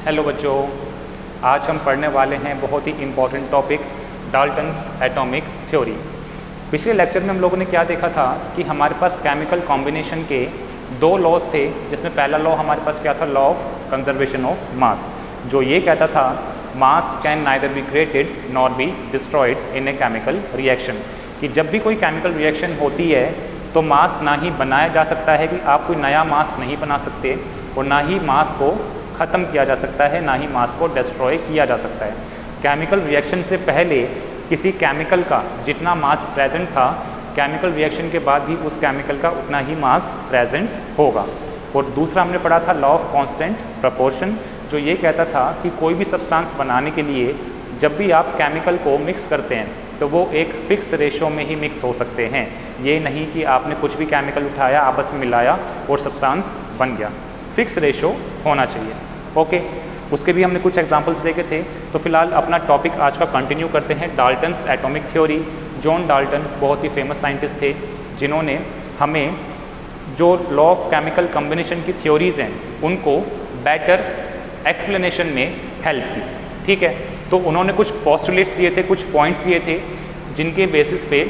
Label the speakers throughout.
Speaker 1: Hello बच्चों, आज हम पढ़ने वाले हैं बहुत ही important topic Dalton's atomic theory. पिछले लेक्चर में हम लोगों ने क्या देखा था कि हमारे पास केमिकल कॉम्बिनेशन के दो लॉज थे, जिसमें पहला लॉ हमारे पास क्या था, लॉ ऑफ कंजर्वेशन ऑफ मास, जो ये कहता था मास can neither be created nor be destroyed in a chemical reaction, कि जब भी कोई केमिकल रिएक्शन होती है तो मास ना ही बनाया जा सकता है, कि आप कोई नया मास नहीं बना सकते, और ना ही मास को ख़त्म किया जा सकता है, ना ही मास को डिस्ट्रॉय किया जा सकता है। केमिकल रिएक्शन से पहले किसी केमिकल का जितना मास प्रेजेंट था, केमिकल रिएक्शन के बाद भी उस केमिकल का उतना ही मास प्रेजेंट होगा। और दूसरा हमने पढ़ा था लॉ ऑफ कांस्टेंट प्रोपोर्शन, जो ये कहता था कि कोई भी सब्सटेंस बनाने के लिए जब भी आप केमिकल को मिक्स करते हैं तो वो एक फ़िक्स रेशो में ही मिक्स हो सकते हैं। ये नहीं कि आपने कुछ भी केमिकल उठाया, आपस में मिलाया और सब्सटेंस बन गया। फिक्स रेशो होना चाहिए। ओके, उसके भी हमने कुछ एग्जांपल्स देखे थे। तो फिलहाल अपना टॉपिक आज का कंटिन्यू करते हैं, Dalton's atomic theory. John Dalton बहुत ही फेमस साइंटिस्ट थे, जिन्होंने हमें जो लॉ ऑफ केमिकल कॉम्बिनेशन की थ्योरीज़ हैं उनको बेटर एक्सप्लेनेशन में हेल्प की। ठीक है, तो उन्होंने कुछ पोस्टुलेट्स दिए थे, कुछ पॉइंट्स दिए थे, जिनके बेसिस पे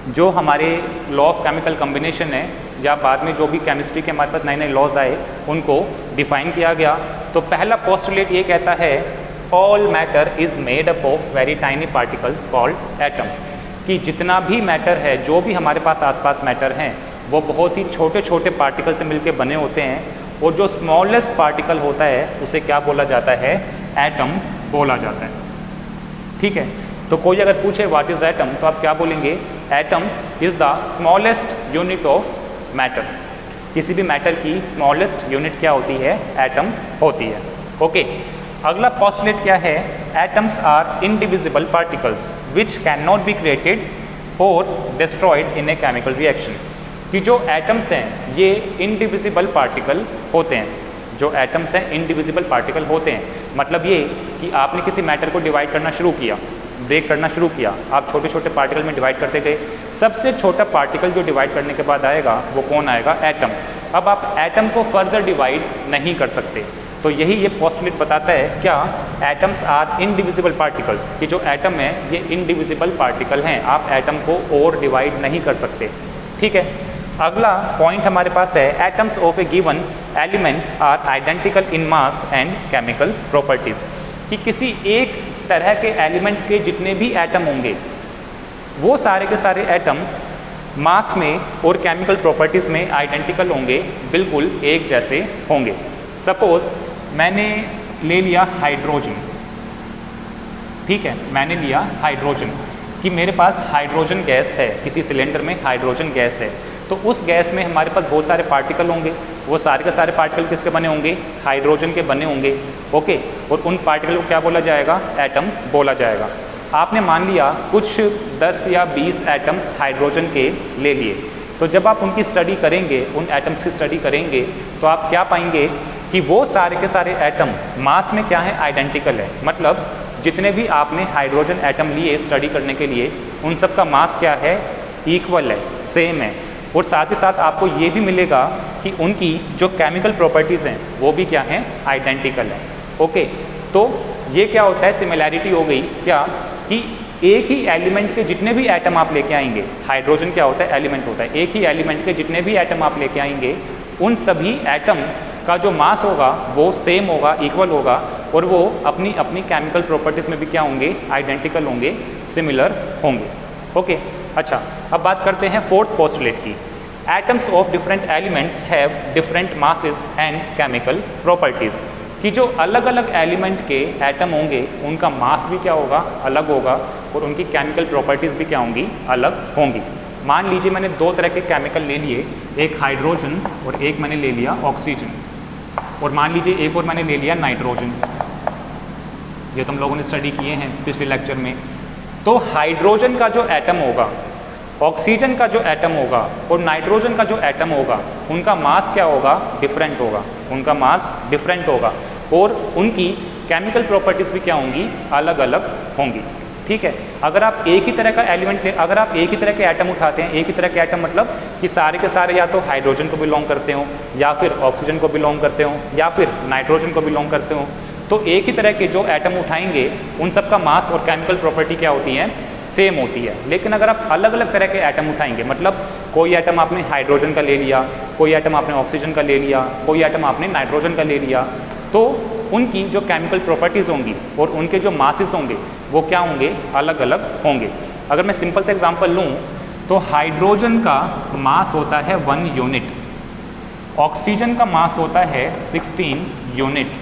Speaker 1: जो हमारे लॉ ऑफ केमिकल कॉम्बिनेशन है या बाद में जो भी केमिस्ट्री के हमारे पास नए नए लॉज आए उनको डिफाइन किया गया। तो पहला पोस्टुलेट ये कहता है all matter is made up of very tiny particles called atom, कि जितना भी मैटर है, जो भी हमारे पास आसपास मैटर हैं, वो बहुत ही छोटे छोटे पार्टिकल से मिलकर बने होते हैं, और जो स्मॉलेस्ट पार्टिकल होता है उसे क्या बोला जाता है, एटम बोला जाता है। ठीक है, तो कोई अगर पूछे व्हाट इज़ एटम, तो आप क्या बोलेंगे, atom is the smallest unit of matter. किसी भी मैटर की स्मॉलेस्ट यूनिट क्या होती है, एटम होती है। ओके, अगला पोस्टुलेट क्या है, atoms are indivisible particles which can not be created और destroyed in a chemical reaction, कि जो एटम्स हैं ये इनडिविजिबल पार्टिकल होते हैं। जो एटम्स हैं इनडिविजिबल पार्टिकल होते हैं, मतलब ये कि आपने किसी मैटर को डिवाइड करना शुरू किया, ब्रेक करना शुरू किया, आप छोटे छोटे पार्टिकल में डिवाइड करते गए, सबसे छोटा पार्टिकल जो डिवाइड करने के बाद आएगा वो कौन आएगा, एटम। अब आप एटम को फर्दर डिवाइड नहीं कर सकते। तो यही ये पोस्टुलेट बताता है, क्या, एटम्स आर इनडिविजिबल पार्टिकल्स, कि जो एटम है ये इनडिविजिबल पार्टिकल हैं, आप एटम को और डिवाइड नहीं कर सकते। ठीक है, अगला पॉइंट हमारे पास है atoms of a given element are identical in mass and chemical properties, कि किसी एक तरह के एलिमेंट के जितने भी एटम होंगे वो सारे के सारे एटम मास में और केमिकल प्रॉपर्टीज़ में आइडेंटिकल होंगे, बिल्कुल एक जैसे होंगे। सपोज़ मैंने ले लिया हाइड्रोजन, ठीक है, मैंने लिया हाइड्रोजन, कि मेरे पास हाइड्रोजन गैस है, किसी सिलेंडर में हाइड्रोजन गैस है, तो उस गैस में हमारे पास बहुत सारे पार्टिकल होंगे, वो सारे के सारे पार्टिकल किसके बने होंगे, हाइड्रोजन के बने होंगे। ओके, और उन पार्टिकल को क्या बोला जाएगा, एटम बोला जाएगा। आपने मान लिया कुछ 10 या 20 एटम हाइड्रोजन के ले लिए, तो जब आप उनकी स्टडी करेंगे, उन एटम्स की स्टडी करेंगे, तो आप क्या पाएंगे कि वो सारे के सारे एटम मास में क्या है, आइडेंटिकल है। मतलब जितने भी आपने हाइड्रोजन एटम लिए स्टडी करने के लिए, उन सब का मास क्या है, इक्वल है, सेम है। और साथ ही साथ आपको ये भी मिलेगा कि उनकी जो केमिकल प्रॉपर्टीज़ हैं वो भी क्या हैं, आइडेंटिकल है। ओके, तो ये क्या होता है, सिमिलैरिटी हो गई क्या, कि एक ही एलिमेंट के जितने भी एटम आप लेके आएंगे, हाइड्रोजन क्या होता है, एलिमेंट होता है, एक ही एलिमेंट के जितने भी एटम आप लेके आएंगे, उन सभी एटम का जो मास होगा वो सेम होगा, इक्वल होगा, और वो अपनी अपनी केमिकल प्रॉपर्टीज़ में भी क्या होंगे, आइडेंटिकल होंगे, सिमिलर होंगे। ओके, अच्छा, अब बात करते हैं फोर्थ पोस्टुलेट की। Atoms of different elements have different masses and chemical properties, कि जो अलग अलग एलिमेंट के एटम होंगे उनका मास भी क्या होगा, अलग होगा, और उनकी केमिकल प्रॉपर्टीज़ भी क्या होंगी, अलग होंगी। मान लीजिए मैंने दो तरह के केमिकल ले लिए, एक हाइड्रोजन और एक मैंने ले लिया ऑक्सीजन, और मान लीजिए एक और मैंने ले लिया नाइट्रोजन। ये तो हम लोगों ने स्टडी किए हैं पिछले लेक्चर में। तो हाइड्रोजन का जो एटम होगा, ऑक्सीजन का जो एटम होगा और नाइट्रोजन का जो एटम होगा, उनका मास क्या होगा, डिफरेंट होगा, उनका मास डिफरेंट होगा, और उनकी केमिकल प्रॉपर्टीज़ भी क्या होंगी, अलग अलग होंगी। ठीक है, अगर आप एक ही तरह का एलिमेंट अगर आप एक ही तरह के एटम उठाते हैं, एक ही तरह के एटम मतलब कि सारे के सारे या तो हाइड्रोजन को बिलोंग करते हो, या फिर ऑक्सीजन को बिलोंग करते हो, या फिर नाइट्रोजन को बिलोंग करते हो, तो एक ही तरह के जो एटम उठाएंगे उन सब का मास और केमिकल प्रॉपर्टी क्या होती है, सेम होती है। लेकिन अगर आप अलग अलग तरह के एटम उठाएंगे, मतलब कोई एटम आपने हाइड्रोजन का ले लिया, कोई एटम आपने ऑक्सीजन का ले लिया, कोई एटम आपने नाइट्रोजन का ले लिया, तो उनकी जो केमिकल प्रॉपर्टीज़ होंगी और उनके जो मासेस होंगे वो क्या होंगे, अलग अलग होंगे। अगर मैं सिंपल से एग्जांपल लूँ तो हाइड्रोजन का मास होता है 1 यूनिट, ऑक्सीजन का मास होता है 16 यूनिट,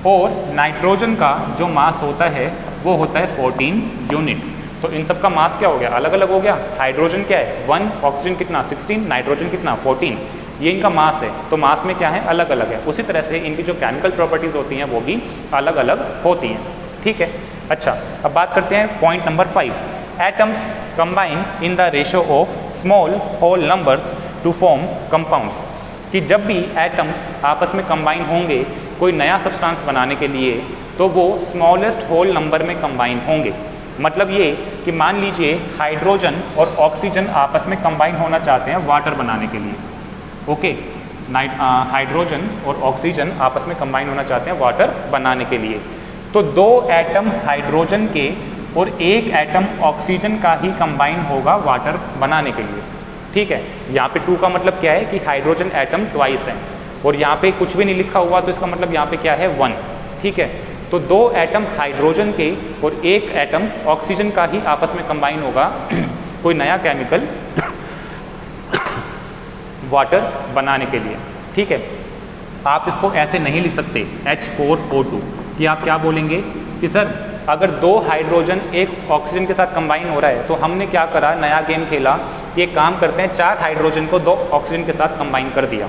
Speaker 1: और नाइट्रोजन का जो मास होता है वो होता है 14 यूनिट। तो इन सब का मास क्या हो गया, अलग अलग हो गया। हाइड्रोजन क्या है 1, ऑक्सीजन कितना 16, नाइट्रोजन कितना 14, ये इनका मास है, तो मास में क्या है, अलग अलग है। उसी तरह से इनकी जो केमिकल प्रॉपर्टीज़ होती हैं वो भी अलग अलग होती हैं, ठीक है। अच्छा, अब बात करते हैं point number 5, atoms combine in the ratio of small whole numbers to form compounds, कि जब भी एटम्स आपस में कंबाइन होंगे कोई नया सब्सटेंस बनाने के लिए तो वो स्मॉलेस्ट होल नंबर में कंबाइन होंगे। मतलब ये कि मान लीजिए हाइड्रोजन और ऑक्सीजन आपस में कंबाइन होना चाहते हैं वाटर बनाने के लिए, ओके, हाइड्रोजन और ऑक्सीजन आपस में कंबाइन होना चाहते हैं वाटर बनाने के लिए, तो 2 एटम हाइड्रोजन के और 1 एटम ऑक्सीजन का ही कंबाइन होगा वाटर बनाने के लिए, ठीक है। यहाँ पे 2 का मतलब क्या है कि हाइड्रोजन एटम ट्वाइस है, और यहाँ पे कुछ भी नहीं लिखा हुआ तो इसका मतलब यहाँ पे क्या है 1, ठीक है। तो 2 एटम हाइड्रोजन के और 1 एटम ऑक्सीजन का ही आपस में कंबाइन होगा कोई नया केमिकल वाटर बनाने के लिए, ठीक है। आप इसको ऐसे नहीं लिख सकते H4O2 कि आप क्या बोलेंगे कि सर अगर 2 हाइड्रोजन 1 ऑक्सीजन के साथ कंबाइन हो रहा है तो हमने क्या करा, नया गेम खेला कि एक काम करते हैं 4 हाइड्रोजन को 2 ऑक्सीजन के साथ कंबाइन कर दिया,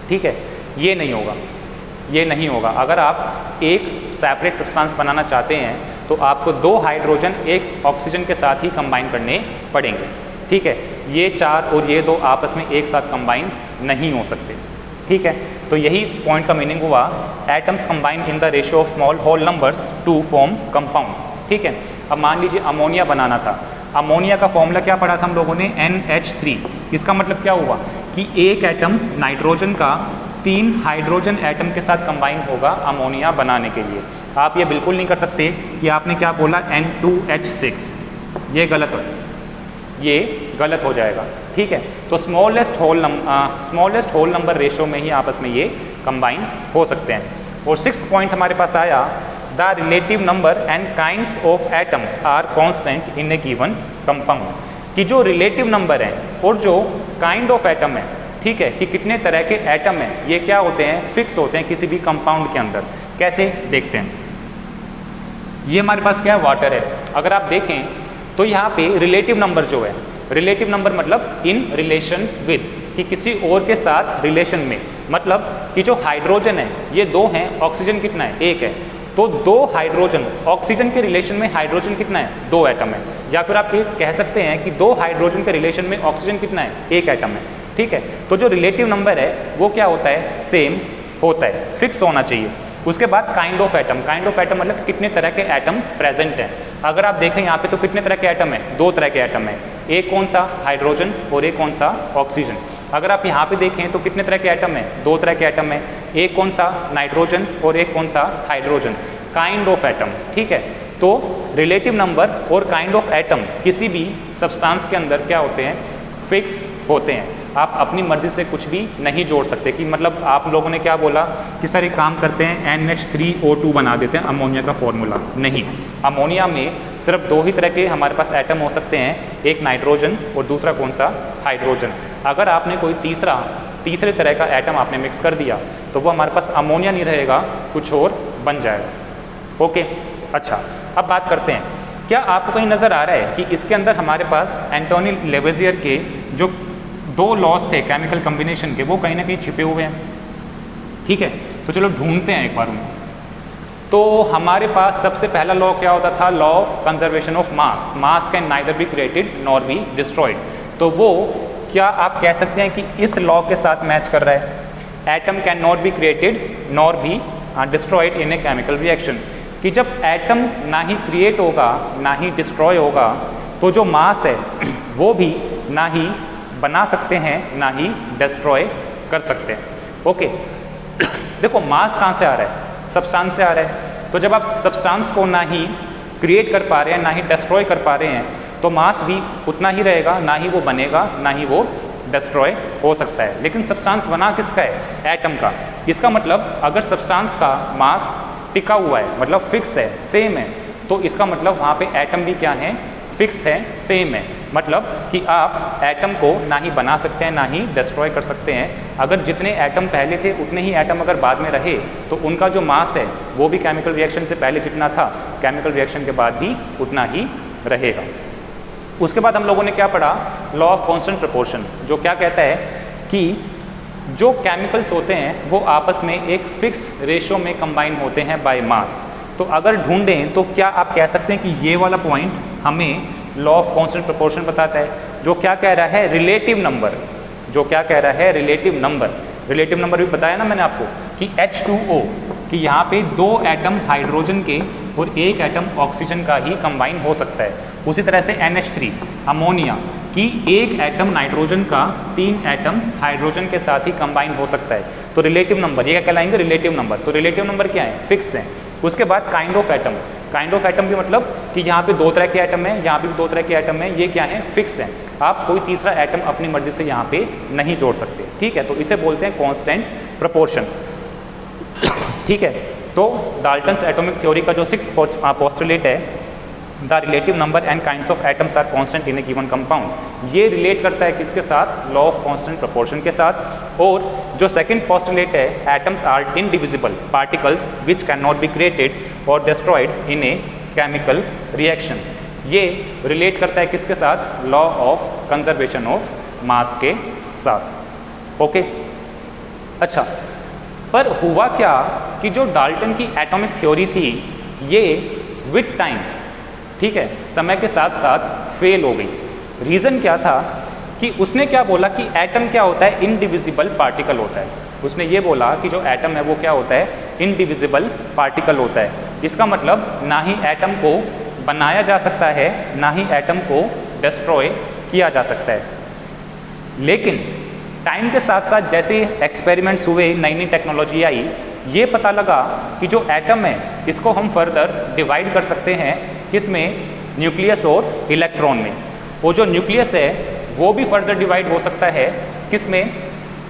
Speaker 1: ठीक है। ये नहीं होगा, ये नहीं होगा। अगर आप एक सेपरेट सब्सटेंस बनाना चाहते हैं तो आपको 2 हाइड्रोजन 1 ऑक्सीजन के साथ ही कंबाइन करने पड़ेंगे, ठीक है। ये 4 और ये 2 आपस में एक साथ कंबाइन नहीं हो सकते, ठीक है। तो यही इस पॉइंट का मीनिंग हुआ, atoms combine in the ratio of small whole numbers to form compound, ठीक है। अब मान लीजिए अमोनिया बनाना था, अमोनिया का फॉर्मूला क्या पढ़ा था हम लोगों ने, NH3। इसका मतलब क्या हुआ कि एक एटम नाइट्रोजन का 3 हाइड्रोजन एटम के साथ कंबाइन होगा अमोनिया बनाने के लिए। आप ये बिल्कुल नहीं कर सकते कि आपने क्या बोला N2H6, ये गलत हो जाएगा, ठीक है। तो स्मॉलेस्ट होल नंबर रेशियो में ही आपस में ये कंबाइन हो सकते हैं। और 6th पॉइंट हमारे पास आया, the relative number and kinds of atoms are constant in a given compound, कि जो रिलेटिव नंबर है और जो काइंड ऑफ एटम है, ठीक है, कि कितने तरह के एटम हैं, ये क्या होते हैं, फिक्स होते हैं किसी भी कंपाउंड के अंदर। कैसे देखते हैं, ये हमारे पास क्या है, वाटर है। अगर आप देखें तो यहाँ पे रिलेटिव नंबर जो है, रिलेटिव नंबर मतलब इन रिलेशन विद, कि किसी और के साथ रिलेशन में, मतलब कि जो हाइड्रोजन है ये 2 हैं, ऑक्सीजन कितना है, 1 है, तो 2 हाइड्रोजन ऑक्सीजन के रिलेशन में हाइड्रोजन कितना है, 2 एटम है। या फिर आप ये कह सकते हैं कि 2 हाइड्रोजन के रिलेशन में ऑक्सीजन कितना है, 1 एटम है, ठीक है। तो जो रिलेटिव नंबर है वो क्या होता है, सेम होता है, फिक्स होना चाहिए। उसके बाद kind of atom, kind of atom मतलब कितने तरह के एटम प्रेजेंट हैं। अगर आप देखें यहाँ पे तो कितने तरह के एटम है, 2 तरह के एटम है, एक कौन सा, हाइड्रोजन, और एक कौन सा, ऑक्सीजन। अगर आप यहाँ पे देखें तो कितने तरह के एटम है, 2 तरह के एटम है, एक कौन सा, नाइट्रोजन, और एक कौन सा, हाइड्रोजन। काइंड ऑफ एटम, ठीक है। तो रिलेटिव नंबर और काइंड ऑफ एटम किसी भी सब्सटेंस के अंदर क्या होते हैं, फिक्स होते हैं। आप अपनी मर्जी से कुछ भी नहीं जोड़ सकते, कि मतलब आप लोगों ने क्या बोला कि सर एक काम करते हैं NH3O2 बना देते हैं अमोनिया का फॉर्मूला। नहीं, अमोनिया में सिर्फ 2 ही तरह के हमारे पास एटम हो सकते हैं, एक नाइट्रोजन और दूसरा कौन सा, हाइड्रोजन। अगर आपने कोई तीसरे तरह का एटम आपने मिक्स कर दिया तो वो हमारे पास अमोनिया नहीं रहेगा, कुछ और बन जाएगा, ओके। अच्छा, अब बात करते हैं, क्या आपको कहीं नज़र आ रहा है कि इसके अंदर हमारे पास एंटोनी लेवेजियर के जो 2 लॉज थे केमिकल कम्बिनेशन के, वो कहीं ना कहीं छिपे हुए हैं, ठीक है। तो चलो ढूंढते हैं एक बार उनको। तो हमारे पास सबसे पहला लॉ क्या होता था, law of conservation of mass, mass can neither be created nor be destroyed. तो वो क्या आप कह सकते हैं कि इस लॉ के साथ मैच कर रहा है, atom can not be created nor be destroyed in a chemical reaction, कि जब एटम ना ही क्रिएट होगा ना ही डिस्ट्रॉय होगा तो जो मास है वो भी ना ही बना सकते हैं ना ही डिस्ट्रॉय कर सकते हैं। ओके देखो मास कहाँ से आ रहा है? सब्सटेंस से आ रहा है। तो जब आप सब्सटेंस को ना ही क्रिएट कर पा रहे हैं ना ही डिस्ट्रॉय कर पा रहे हैं तो मास भी उतना ही रहेगा, ना ही वो बनेगा ना ही वो डिस्ट्रॉय हो सकता है। लेकिन सब्सटेंस बना किसका है? एटम का। इसका मतलब अगर सब्सटेंस का मास टिका हुआ है मतलब फिक्स है, सेम है, तो इसका मतलब वहाँ पे एटम भी क्या है? फिक्स है, सेम है। मतलब कि आप एटम को ना ही बना सकते हैं ना ही डिस्ट्रॉय कर सकते हैं। अगर जितने एटम पहले थे उतने ही एटम अगर बाद में रहे तो उनका जो मास है वो भी केमिकल रिएक्शन से पहले जितना था केमिकल रिएक्शन के बाद भी उतना ही रहेगा। उसके बाद हम लोगों ने क्या पढ़ा? लॉ ऑफ कांस्टेंट प्रोपोर्शन, जो क्या कहता है कि जो केमिकल्स होते हैं वो आपस में एक फिक्स रेशियो में कंबाइन होते हैं बाय मास। तो अगर ढूंढें तो क्या आप कह सकते हैं कि ये वाला पॉइंट हमें लॉ ऑफ कांस्टेंट प्रोपोर्शन बताता है, जो क्या कह रहा है? Relative number. जो क्या कह रहा है? Relative number. रिलेटिव नंबर भी बताया ना मैंने आपको कि H2O कि यहाँ पे 2 एटम हाइड्रोजन के और 1 एटम ऑक्सीजन का ही कंबाइन हो सकता है। उसी तरह से NH3 अमोनिया कि 1 एटम नाइट्रोजन का 3 एटम हाइड्रोजन के साथ ही कंबाइन हो सकता है। तो रिलेटिव नंबर ये क्या कहलाएंगे? Relative number. तो रिलेटिव नंबर क्या है? फिक्स है। उसके बाद kind of atom. Kind of atom भी मतलब कि यहाँ पे 2 तरह के एटम हैं, यहाँ पे भी 2 तरह के एटम हैं, ये क्या है? फिक्स है। आप कोई तीसरा एटम अपनी मर्जी से यहाँ पे नहीं जोड़ सकते। ठीक है, तो इसे बोलते हैं कांस्टेंट प्रोपोर्शन। ठीक है, तो डाल्टन्स एटॉमिक थ्योरी का जो 6th पोस्टुलेट है, the relative number and kinds of atoms are constant in a given compound, ये रिलेट करता है किसके साथ? लॉ ऑफ कांस्टेंट प्रोपोर्शन के साथ। और जो सेकंड पोस्टुलेट है, atoms are indivisible particles which can not be created और destroyed in a chemical reaction, ये रिलेट करता है किसके साथ? Law of conservation of mass के साथ। ओके अच्छा, पर हुआ क्या कि जो डाल्टन की एटॉमिक थ्योरी थी ये विद टाइम, ठीक है, समय के साथ साथ फेल हो गई। रीज़न क्या था कि उसने क्या बोला कि एटम क्या होता है? इनडिविजिबल पार्टिकल होता है। उसने ये बोला कि जो एटम है वो क्या होता है? इनडिविजिबल पार्टिकल होता है। इसका मतलब ना ही एटम को बनाया जा सकता है ना ही एटम को डिस्ट्रॉय किया जा सकता है। लेकिन टाइम के साथ साथ जैसे एक्सपेरिमेंट्स हुए, नई नई टेक्नोलॉजी आई, ये पता लगा कि जो एटम है इसको हम फर्दर डिवाइड कर सकते हैं किसमें? न्यूक्लियस और इलेक्ट्रॉन में। वो जो न्यूक्लियस है वो भी फर्दर डिवाइड हो सकता है किसमें?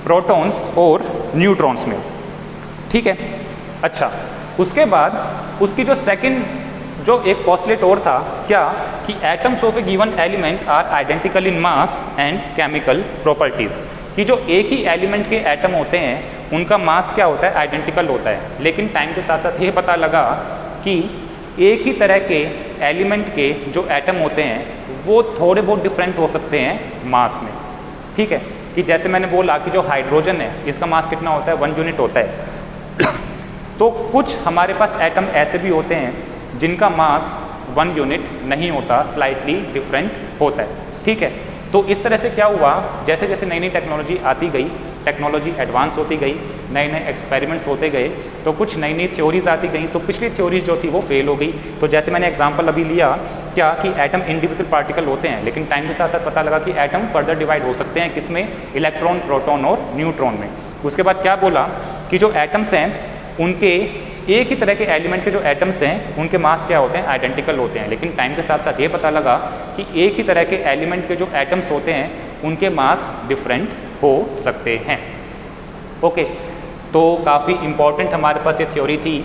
Speaker 1: प्रोटॉन्स और न्यूट्रॉन्स में। ठीक है, अच्छा, उसके बाद उसकी जो सेकंड जो एक पोस्टुलेट और था क्या कि atoms of a given element are identical in mass and chemical properties, कि जो एक ही एलिमेंट के एटम होते हैं उनका मास क्या होता है? आइडेंटिकल होता है। लेकिन टाइम के साथ साथ ये पता लगा कि एक ही तरह के एलिमेंट के जो एटम होते हैं वो थोड़े बहुत डिफरेंट हो सकते हैं मास में। ठीक है, कि जैसे मैंने बोला कि जो हाइड्रोजन है इसका मास कितना होता है? 1 यूनिट होता है। तो कुछ हमारे पास एटम ऐसे भी होते हैं जिनका मास 1 यूनिट नहीं होता, स्लाइटली डिफरेंट होता है। ठीक है, तो इस तरह से क्या हुआ, जैसे जैसे नई नई टेक्नोलॉजी आती गई, टेक्नोलॉजी एडवांस होती गई, नए नए एक्सपेरिमेंट्स होते गए, तो कुछ नई नई थ्योरीज आती गई, तो पिछली थ्योरीज जो थी वो फेल हो गई। तो जैसे मैंने एग्जांपल अभी लिया क्या कि एटम इंडिविजुअल पार्टिकल होते हैं, लेकिन टाइम के साथ साथ पता लगा कि एटम फर्दर डिवाइड हो सकते हैं किसमें? इलेक्ट्रॉन, प्रोटॉन और न्यूट्रॉन में। उसके बाद क्या बोला कि जो एटम्स हैं उनके एक ही तरह के एलिमेंट के जो एटम्स हैं उनके मास क्या होते हैं? आइडेंटिकल होते हैं। लेकिन टाइम के साथ साथ ये पता लगा कि एक ही तरह के एलिमेंट के जो एटम्स होते हैं उनके मास डिफरेंट हो सकते हैं। ओके, तो काफ़ी इम्पॉर्टेंट हमारे पास ये थ्योरी थी,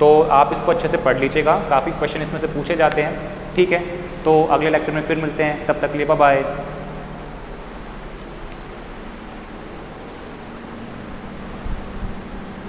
Speaker 1: तो आप इसको अच्छे से पढ़ लीजिएगा, काफ़ी क्वेश्चन इसमें से पूछे जाते हैं। ठीक है, तो अगले लेक्चर में फिर मिलते हैं, तब तक के लिए बाय बाय।